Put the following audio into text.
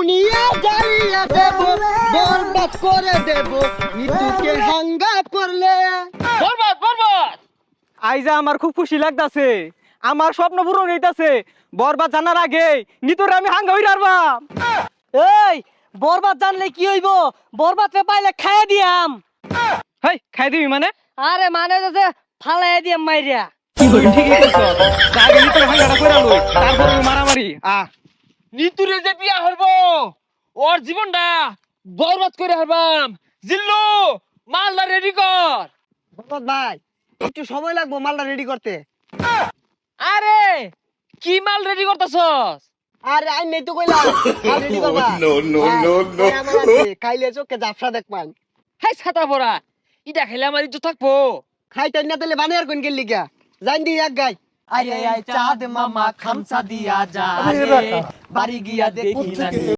দুনিয়া জ্বালিয়ে দেব, বরবাদ করে দেব, নিতুকে হাঙ্গা করলে। বরবাদ বরবাদ। আইজা আমার খুব খুশি লাগতাছে, আমার স্বপ্ন পূরণ হইতাছে। বরবাদ জানার আগে নিতরে আমি হাঙ্গা হই রারবাম। এই বরবাদ জানলে কি হইব? বরবাদ রে পাইলে খাইয়া দিয়াম। হেই খাই দিবি মানে? আরে মানে যে ফালাই দিয়াম মাইরিয়া। ঠিকই কইছ। আগে নিতরে হাঙ্গাটা কইরা লই, তারপর আমি মারামারি। নিতুরে যে বিয়া হইব ওর জীবনটা বরবাদ করে হারবাম। জিল্লু মালদা রেডি কর। বরবাদ ভাই একটু সময় লাগবো মালটা রেডি করতে। আরে কি মাল রেডি করতেছস? আরে আই নেই তো কইলাম মাল রেডি করবা। নো নো নো নো খাইলে চোখে জাফরা দেখ পান। হাই ছাতা পড়া, ইটা খেলে আমার ইজ্জত থাকবো? খাইতে না তাহলে বানিয়ার কোন গেল লিগা জান দি এক গাই। আরে আয় চাঁদ মামা খামসা দিয়া যা রে, বাড়ি গিয়া দেখি না